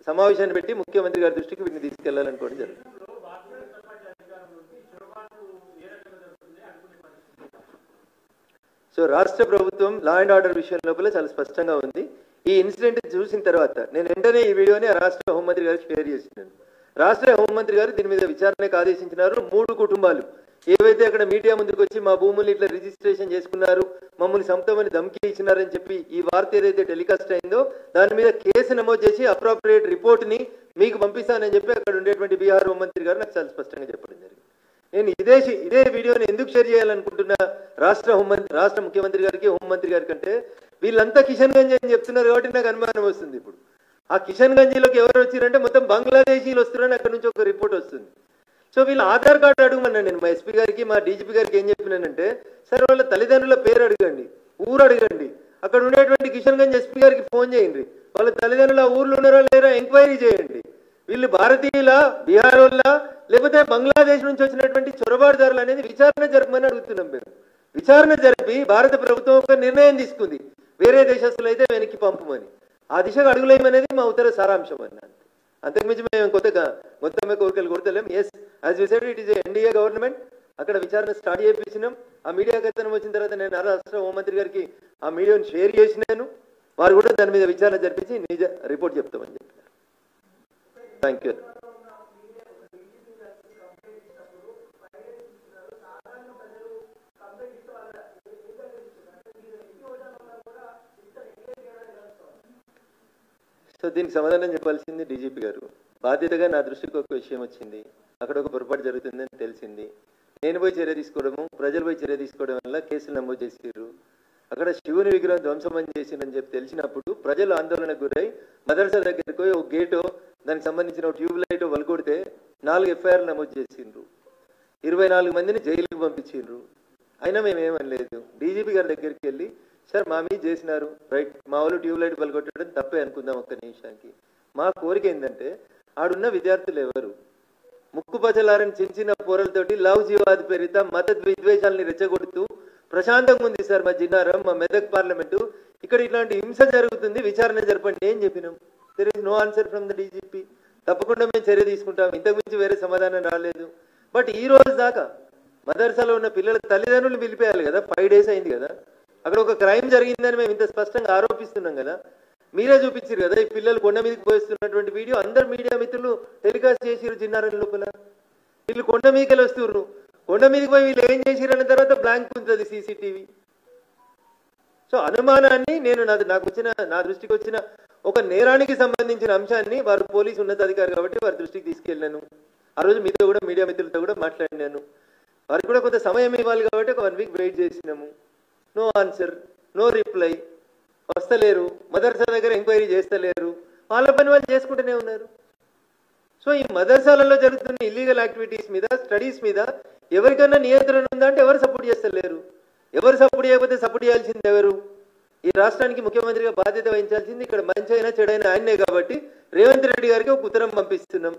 సమావేశాన్ని పెట్టి ముఖ్యమంత్రి గారి దృష్టికి వీటిని తీసుకెళ్లాలనుకోవడం జరుగుతుంది. సో రాష్ట్ర ప్రభుత్వం లా అండ్ ఆర్డర్ విషయం లోపల చాలా స్పష్టంగా ఉంది. ఈ ఇన్సిడెంట్ చూసిన తర్వాత నేను వెంటనే ఈ వీడియోని రాష్ట్ర హోంమంత్రి గారికి షేర్ చేసినాను. రాష్ట్ర హోంమంత్రి గారు దీని మీద విచారణకు ఆదేశించినారు. 3 కుటుంబాలు ఏవైతే అక్కడ మీడియా ముందుకు వచ్చి మా భూములు ఇట్లా రిజిస్ట్రేషన్ చేసుకున్నారు, మమ్మల్ని సంతమని ధమ్కి ఇచ్చినారని చెప్పి ఈ వార్త ఏదైతే టెలికాస్ట్ అయిందో దాని మీద కేసు నమోదు చేసి అప్రోప్రియేట్ రిపోర్ట్ని మీకు పంపిస్తానని చెప్పి అక్కడ ఉండేటువంటి బీహార్ హోంమంత్రి గారు నాకు చాలా స్పష్టంగా చెప్పడం జరిగింది. నేను ఇదే వీడియోని ఎందుకు షేర్ చేయాలనుకుంటున్నా రాష్ట్ర ముఖ్యమంత్రి గారికి, హోంమంత్రి గారికి అంటే వీళ్ళంతా కిషన్ గంజ్ అని చెప్తున్నారు కాబట్టి నాకు అనుమానం వస్తుంది. ఇప్పుడు ఆ కిషన్ గంజ్లోకి ఎవరు వచ్చారంటే మొత్తం బంగ్లాదేశీలు వస్తున్నారని అక్కడ నుంచి ఒక రిపోర్ట్ వస్తుంది. సో వీళ్ళు ఆధార్ కార్డు అడగమన్నాను నేను మా ఎస్పీ గారికి, మా డీజీపీ గారికి ఏం చెప్పినానంటే, సార్ వాళ్ళ తల్లిదండ్రుల పేరు అడగండి, ఊరు అడగండి, అక్కడ ఉండేటువంటి కిషన్ గంజ్ ఎస్పీ గారికి ఫోన్ చేయండి, వాళ్ళ తల్లిదండ్రుల ఊర్లో ఉన్నారా లేరా ఎంక్వైరీ చేయండి. వీళ్ళు భారతీయుల, బీహార్ వాళ్ళ, లేకపోతే బంగ్లాదేశ్ నుంచి వచ్చినటువంటి చొరబాటుదారులు అనేది విచారణ జరపమని అడుగుతున్నాం మేము. విచారణ జరిపి భారత ప్రభుత్వం ఒక నిర్ణయం తీసుకుంది, వేరే దేశస్తులు అయితే వెనక్కి పంపమని. ఆ దిశగా అడుగులేమనేది మా ఉత్తర సారాంశం అన్నాను. అంతకుమించి మేము మొత్తమే కోరికలు కొడతలేం. Yes, as we said, it is NDA government. అక్కడ విచారణ స్టార్ట్ చేయించినాం. ఆ మీడియా కథనం వచ్చిన తర్వాత నేను రాష్ట్ర హోంమంత్రి గారికి ఆ మీడియాను షేర్ చేసినాను. వారు కూడా దాని మీద విచారణ జరిపించి నిజ రిపోర్ట్ చెప్తామని చెప్పినారు. Thank you. సో దీనికి సమాధానం చెప్పాల్సింది డీజీపీ గారు. బాధ్యతగా నా దృష్టికి ఒక విషయం వచ్చింది, అక్కడ ఒక పొరపాటు జరుగుతుందని తెలిసింది. నేను పోయి చర్య తీసుకోవడము, ప్రజలు పోయి చర్య తీసుకోవడం వల్ల కేసులు నమోదు చేసారు. అక్కడ శివుని విగ్రహం ధ్వంసం చేసిందని చెప్పి తెలిసినప్పుడు ప్రజలు ఆందోళనకు గురై మదర్సా దగ్గరికి పోయి ఒక గేటో దానికి సంబంధించిన ఒక ట్యూబ్ లైట్ వల్కొడితే 4 ఎఫ్ఐఆర్లు నమోదు చేసిండ్రు, 24 మందిని జైలుకి పంపించిండ్రు. అయినా మేమేమనలేదు. డీజీపీ గారి దగ్గరికి వెళ్ళి, సార్ మా మీద చేసినారు, రైట్, మా వాళ్ళు ట్యూబ్ లైట్ పలుకొట్టడం తప్పే అనుకుందాం ఒక్క నిమిషానికి. మా కోరిక ఏంటంటే ఆడున్న విద్యార్థులు ఎవరు ముక్కు పచ్చలారని చిన్న పోరలతోటి లవ్ జిహాద్ పేరిత మత విద్వేషాలని రెచ్చగొడుతూ ప్రశాంతంగా ఉంది సార్ మా జిన్నారం, మా మెదక్ పార్లమెంటు. ఇక్కడ ఇట్లాంటి హింస జరుగుతుంది, విచారణ జరపండి ఏం చెప్పినాం. There is no answer from the DGP. తప్పకుండా మేము చర్య తీసుకుంటాం, ఇంతకుమించి వేరే సమాధానం రాలేదు. బట్ ఈ రోజు దాకా మదర్సాలో ఉన్న పిల్లల తల్లిదండ్రులు పిలిపేయాలి కదా, 5 days అయింది కదా. అక్కడ ఒక క్రైమ్ జరిగిందని మేము ఇంత స్పష్టంగా ఆరోపిస్తున్నాం కదా. మీరే చూపించారు కదా ఈ పిల్లలు కొండ మీదకి పోయిస్తున్నటువంటి వీడియో. అందరు మీడియా మిత్రులు టెలికాస్ట్ చేసిరు జిన్నారం లోపల. వీళ్ళు కొండ మీదకి వస్తుర్రు, కొండ మీదకి పోయి వీళ్ళు ఏం చేసిరు అన్న తర్వాత బ్లాంక్ ఉంటుంది సీసీటీవీ. సో అనుమానాన్ని నేను నా దృష్టికి వచ్చిన ఒక నేరానికి సంబంధించిన అంశాన్ని వారు పోలీసు ఉన్నతాధికారి కాబట్టి వారి దృష్టికి తీసుకెళ్ళాను. ఆ రోజు మీతో కూడా మీడియా మిత్రులతో కూడా మాట్లాడినాను. వారికి కూడా కొంత సమయం ఇవ్వాలి కాబట్టి ఒక 1 week వెయిట్ చేసినాము. No answer, no reply. వస్తలేరు, మదర్సా దగ్గర ఎంక్వైరీ చేస్తలేరు, వాళ్ళ పని వాళ్ళు చేసుకుంటూనే ఉన్నారు. సో ఈ మదర్సాలలో జరుగుతున్న ఇల్లీగల్ యాక్టివిటీస్ మీద, స్టడీస్ మీద ఎవరికైనా నియంత్రణ ఉందా అంటే ఎవరు సపోర్ట్ చేస్తలేరు. ఎవరు సపోర్ట్ చేయకపోతే సపోర్ట్ చేయాల్సింది ఎవరు? ఈ రాష్ట్రానికి ముఖ్యమంత్రిగా బాధ్యత వహించాల్సింది ఇక్కడ మంచి అయినా చెడైనా ఆయనే కాబట్టి రేవంత్ రెడ్డి గారికి ఒక ఉత్తరం పంపిస్తున్నాం.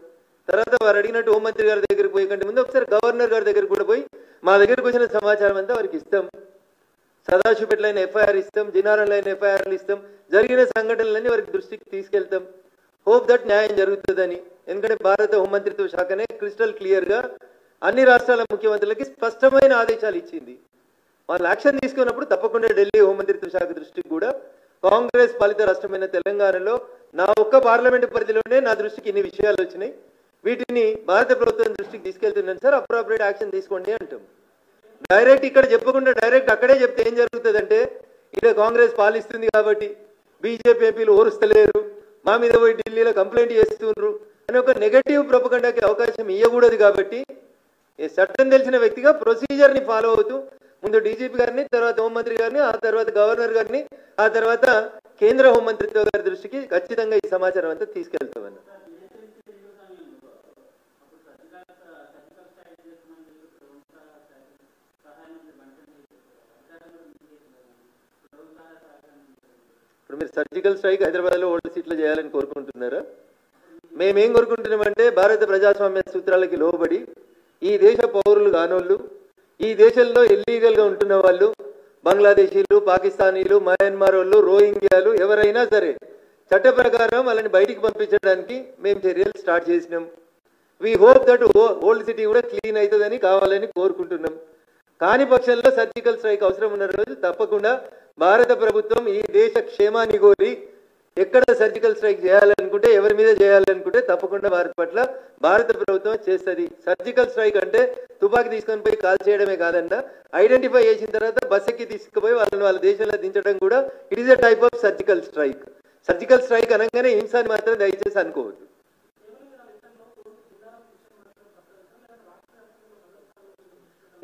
తర్వాత వారు అడిగినట్టు హోంమంత్రి గారి దగ్గరికి పోయి కంటే ముందు ఒకసారి గవర్నర్ గారి దగ్గర కూడా పోయి మా దగ్గరకు వచ్చిన సమాచారం అంతా వారికి ఇస్తాం. సదాశివపేటలో అయిన ఎఫ్ఐఆర్ ఇస్తాం, జిన్నారంలో అయిన ఎఫ్ఐఆర్లు ఇస్తాం, జరిగిన సంఘటనలన్నీ వారికి దృష్టికి తీసుకెళ్తాం. హోప్ దట్ న్యాయం జరుగుతుందని. ఎందుకంటే భారత హోంమంత్రిత్వ శాఖనే క్రిస్టల్ క్లియర్గా అన్ని రాష్ట్రాల ముఖ్యమంత్రులకి స్పష్టమైన ఆదేశాలు ఇచ్చింది. వాళ్ళు యాక్షన్ తీసుకున్నప్పుడు తప్పకుండా ఢిల్లీ హోంమంత్రిత్వ శాఖ దృష్టికి కూడా, కాంగ్రెస్ పాలిత రాష్ట్రమైన తెలంగాణలో నా ఒక్క పార్లమెంటు పరిధిలోనే నా దృష్టికి ఇన్ని విషయాలు వచ్చినాయి, వీటిని భారత ప్రభుత్వం దృష్టికి తీసుకెళ్తున్నాను సార్, అప్రోప్రియేట్ యాక్షన్ తీసుకోండి అంటాం. డైరెక్ట్ ఇక్కడ చెప్పకుండా డైరెక్ట్ అక్కడే చెప్తే ఏం జరుగుతుందంటే, ఇక్కడ కాంగ్రెస్ పాలిస్తుంది కాబట్టి బీజేపీ ఎంపీలు ఓరుస్తలేరు, మా మీద పోయి ఢిల్లీలో కంప్లైంట్ చేస్తున్నారు అని ఒక నెగటివ్ ప్రొపగండాకి అవకాశం ఇవ్వకూడదు. కాబట్టి ఈ చట్టం తెలిసిన వ్యక్తిగా ప్రొసీజర్ని ఫాలో అవుతూ ముందు డీజీపీ గారిని, తర్వాత హోంమంత్రి గారిని, ఆ తర్వాత గవర్నర్ గారిని, ఆ తర్వాత కేంద్ర హోంమంత్రిత్వ గారి దృష్టికి ఖచ్చితంగా ఈ సమాచారం అంతా తీసుకెళ్తామని. ఇప్పుడు మీరు సర్జికల్ స్ట్రైక్ హైదరాబాద్లో ఓల్డ్ సీట్లో చేయాలని కోరుకుంటున్నారా? మేమేం కోరుకుంటున్నామంటే భారత ప్రజాస్వామ్య సూత్రాలకి లోబడి ఈ దేశ పౌరులు కానోళ్ళు, ఈ దేశంలో ఇల్లీగల్గా ఉంటున్న వాళ్ళు, బంగ్లాదేశీలు, పాకిస్తానీలు, మయన్మార్ వాళ్ళు, రోహింగ్యాలు ఎవరైనా సరే చట్ట ప్రకారం వాళ్ళని బయటికి పంపించడానికి మేము చర్యలు స్టార్ట్ చేసినాం. We hope that old city కూడా క్లీన్ అవుతుందని కావాలని కోరుకుంటున్నాం. కాని పక్షంలో సర్జికల్ స్ట్రైక్ అవసరం ఉన్న రోజు తప్పకుండా భారత ప్రభుత్వం ఈ దేశ క్షేమాన్ని కోరి ఎక్కడ సర్జికల్ స్ట్రైక్ చేయాలనుకుంటే, ఎవరి మీద చేయాలనుకుంటే తప్పకుండా వారి పట్ల భారత ప్రభుత్వం చేస్తుంది. సర్జికల్ స్ట్రైక్ అంటే తుపాకీ తీసుకొని పోయి కాల్ చేయడమే కాదన్నా, ఐడెంటిఫై చేసిన తర్వాత బస్ ఎక్కి తీసుకుపోయి వాళ్ళని వాళ్ళ దేశంలో దించడం కూడా it is a type of surgical strike. Surgical strike అనగానే హింసాన్ని మాత్రం దయచేసి అనుకోవద్దు.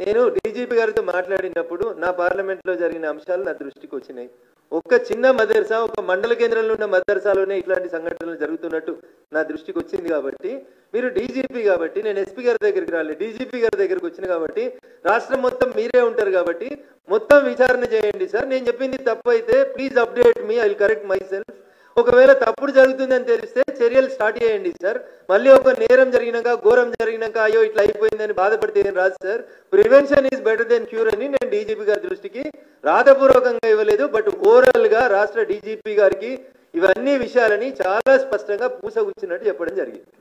నేను డీజీపీ గారితో మాట్లాడినప్పుడు నా పార్లమెంట్లో జరిగిన అంశాలు నా దృష్టికి వచ్చినాయి. ఒక్క చిన్న మదర్సా, ఒక మండల కేంద్రంలో ఉన్న మదర్సాలోనే ఇట్లాంటి సంఘటనలు జరుగుతున్నట్టు నా దృష్టికి వచ్చింది. కాబట్టి మీరు డీజీపీ కాబట్టి నేను ఎస్పీ గారి దగ్గరికి రాలేదు, డీజీపీ గారి దగ్గరికి వచ్చిన కాబట్టి రాష్ట్రం మొత్తం మీరే ఉంటారు కాబట్టి మొత్తం విచారణ చేయండి సార్. నేను చెప్పింది తప్పు అయితే please update me, I will correct my self. ఒకవేళ తప్పుడు జరుగుతుందని తెలిస్తే చర్యలు స్టార్ట్ చేయండి సార్. మళ్ళీ ఒక నేరం జరిగినాక, ఘోరం జరిగినాక అయ్యో ఇట్లా అయిపోయిందని బాధపడితే ఏం రాదు sir. Prevention is better than cure అని నేను డీజీపీ గారి దృష్టికి రాతపూర్వకంగా ఇవ్వలేదు, బట్ ఓవరాల్ గా రాష్ట్ర డీజీపీ గారికి ఇవన్నీ విషయాలని చాలా స్పష్టంగా పూసగుచ్చినట్టు చెప్పడం జరిగింది.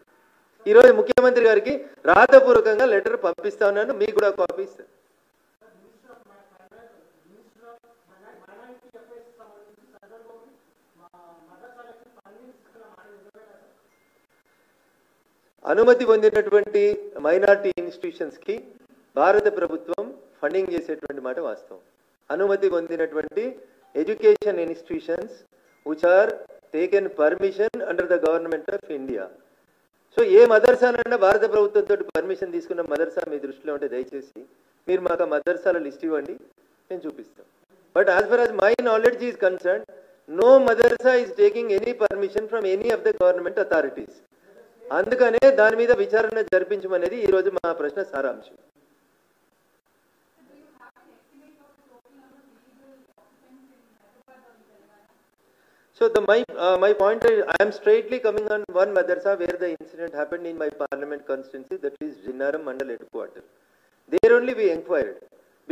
ఈరోజు ముఖ్యమంత్రి గారికి రాతపూర్వకంగా లెటర్ పంపిస్తా ఉన్నాను, మీకు కూడా కాపీ ఇస్తాను. అనుమతి పొందినటువంటి మైనార్టీ ఇన్స్టిట్యూషన్స్ కి భారత ప్రభుత్వం ఫండింగ్ చేసేటువంటి మాట వాస్తవం. అనుమతి పొందినటువంటి education institutions which are taken permission under the government of India. So ఏ మదర్సానన్నా భారత ప్రభుత్వంతో పర్మిషన్ తీసుకున్న మదర్సా మీ దృష్టిలో ఉంటే దయచేసి మీరు మాకు ఆ మదర్సాల లిస్ట్ ఇవ్వండి, నేను చూపిస్తాం. But as far as my knowledge is concern, no madrasa is taking any permission from any of the government authorities. అందుకనే దాని మీద విచారణ జరిపించమనేది ఈ రోజు మా ప్రశ్న సారాంశం. So my point is, I am straightly coming on one madrasa where the incident happened in my parliament constituency, that is Jinnaram Mandal headquarters. There only we inquired.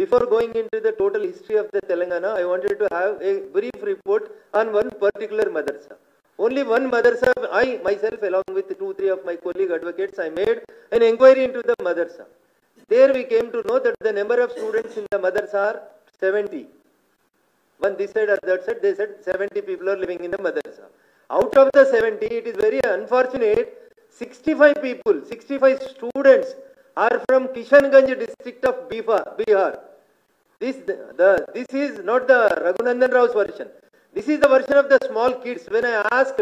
Before going into the total history of the Telangana, I wanted to have a brief report on one particular madrasa. Only one madrasa, I myself along with 2-3 of my colleague advocates, I made an inquiry into the madrasa. There we came to know that the number of students in the madrasa are 70. One this side or that side, they said 70 people are living in the madrasa. Out of the 70, it is very unfortunate, 65 people, 65 students are from Kishanganj district of Bihar. This is not the Raghunandan Rao's version. This is the version of the small kids. When I asked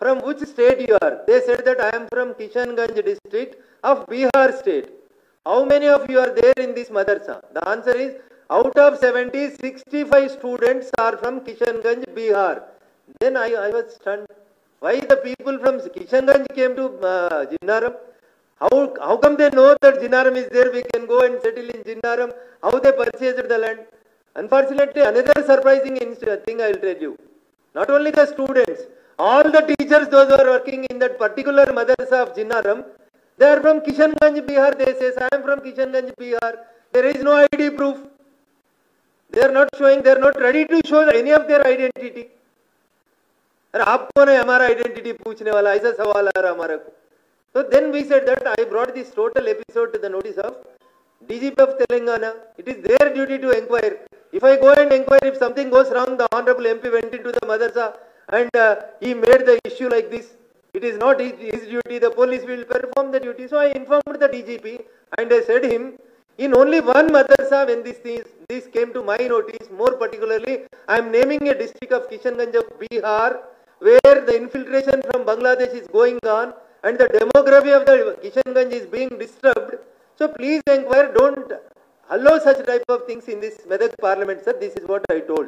from which state you are, they said that I am from Kishanganj district of Bihar state. How many of you are there in this madrasa? The answer is, out of 70, 65 students are from Kishanganj, Bihar. Then I was stunned. Why the people from Kishanganj came to Jinnaram? How come they know that Jinnaram is there? We can go and settle in Jinnaram. How they purchased the land? Unfortunately, another surprising thing I will tell you. Not only the students, all the teachers, those who are working in that particular madrasa of Jinnaram, they are from Kishanganj, Bihar. They say, I am from Kishanganj, Bihar. There is no ID proof. They are not showing, they are not ready to show any of their identity. And आप कौन है हमारा identity पूछने वाला, ऐसा सवाल आ रहा हमारे को. So then we said that I brought this total episode to the notice of DGP of Telangana. It is their duty to inquire. If I go and inquire, if something goes wrong, the Honorable MP went into the madrasa and he made the issue like this. It is not his duty. The police will perform the duty. So I informed the DGP and I said him, in only one madrasa, when this came to my notice, more particularly, I am naming a district of Kishanganj of Bihar, where the infiltration from Bangladesh is going on and the demography of the Kishanganj is being disturbed. So please inquire, don't allow such type of things in this Medak parliament, sir. This is what I told.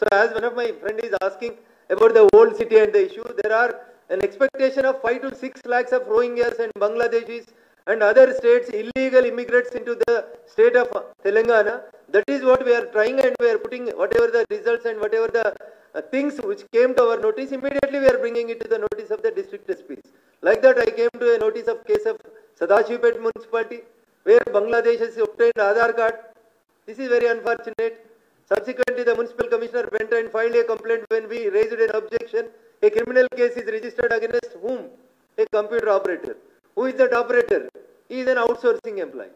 So as one of my friend is asking about the old city and the issue, there are an expectation of 5 to 6 lakhs of Rohingyas and Bangladeshis and other states, illegal immigrants into the state of Telangana. That is what we are trying, and we are putting whatever the results and whatever the things which came to our notice, immediately we are bringing it to the notice of the district SPs. Like that, I came to a notice of case of Sadashivpet municipality, where Bangladesh has obtained Aadhaar card. This is very unfortunate. Subsequently, the municipal commissioner went and filed a complaint. When we raised an objection, a criminal case is registered against whom? A computer operator. Who is that operator? He is an outsourcing employee.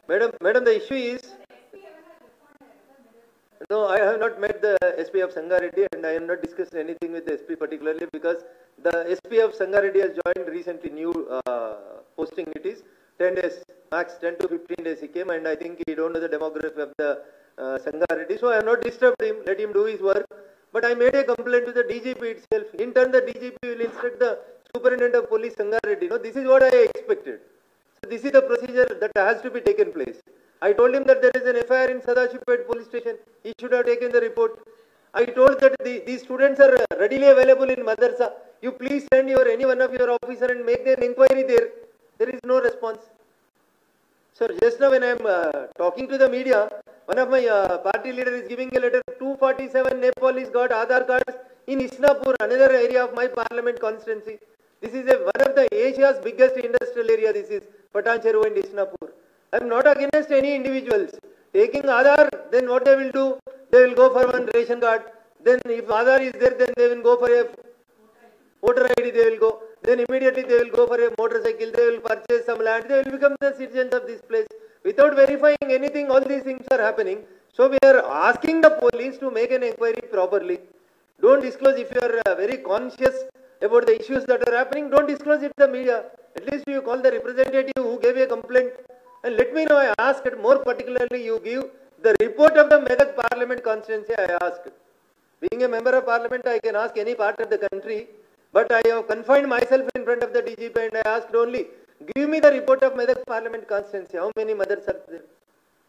Madam, the issue is, no, I have not met the SP of Sangareddy and I have not discussed anything with the SP particularly because the SP of Sangareddy has joined recently, new posting it is 10 days, max 10 to 15 days he came, and I think he don't know the demography of the Sangareddy, so I have not disturbed him, let him do his work. But I made a complaint to the DGP itself. In turn, the DGP will instruct the Superintendent of Police Sangareddy. No, this is what I expected. So this is the procedure that has to be taken place. I told him that there is an FIR in Sadashipet police station. He should have taken the report. I told that these students are readily available in Madrasa. You please send any one of your officer and make an inquiry there. There is no response. So just now when I am talking to the media, one of my party leader is giving a letter. 247 Nepalis got Aadhaar cards in Isnapur, another area of my parliament constituency. This is one of the Asia's biggest industrial area. This is Patancheru and Isnapur. I am not against any individuals. Taking Aadhaar, then what they will do? They will go for one ration card. Then if Aadhaar is there, then they will go for a voter ID, they will go. Then immediately they will go for a motorcycle, they will purchase some land, they will become the citizens of this place. Without verifying anything, all these things are happening. So we are asking the police to make an inquiry properly. Don't disclose if you are very conscious about the issues that are happening, don't disclose it to the media. At least you call the representative who gave a complaint and let me know. I asked, more particularly you give the report of the Medak Parliament constituency, I asked. Being a member of parliament, I can ask any part of the country, but I have confined myself in front of the DGP and I asked only, give me the report of Medak Parliament constituency, how many mothers are there?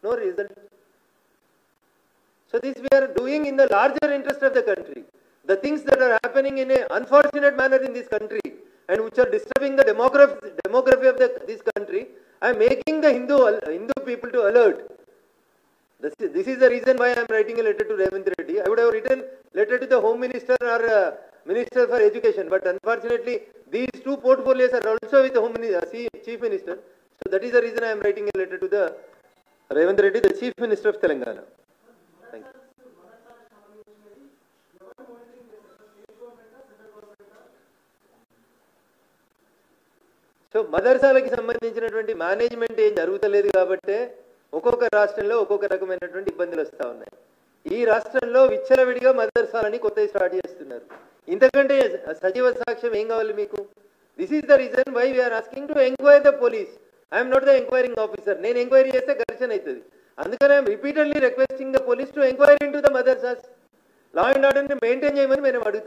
No result. So this we are doing in the larger interest of the country. The things that are happening in an unfortunate manner in this country and which are disturbing the demography of this country, I am making the Hindu people to alert. This is the reason why I am writing a letter to Revanth Reddy. I would have written letter to the Home Minister or Minister for Education, but unfortunately these two portfolios are also with the Chief Minister. So that is the reason I am writing a letter to the Revanth Reddy, the Chief Minister of Telangana. Thank you. So మదర్సాలకి సంబంధించినటువంటి management ఏం జరుగుతలేదు కాబట్టి ఒక్కొక్క రాష్ట్రంలో ఒక్కొక్క రకమైనటువంటి ఇబ్బందులు వస్తూ ఉన్నాయి. ఈ రాష్ట్రంలో విచ్చలవిడిగా మదర్సాలని కొత్తవి స్టార్ట్ చేస్తున్నారు. ఇంతకంటే సజీవ సాక్ష్యం ఏం కావాలి మీకు? This is the reason why we are asking to enquire the police. I'm not the enquiring officer. నేను ఎంక్వైరీ చేస్తే ఘర్షణ అవుతుంది. అందుకని I'm repeatedly requesting the police to enquiry in to the madrasas. Law and ఆర్డర్ని మెయింటైన్ చేయమని మేము అడుగుతాం.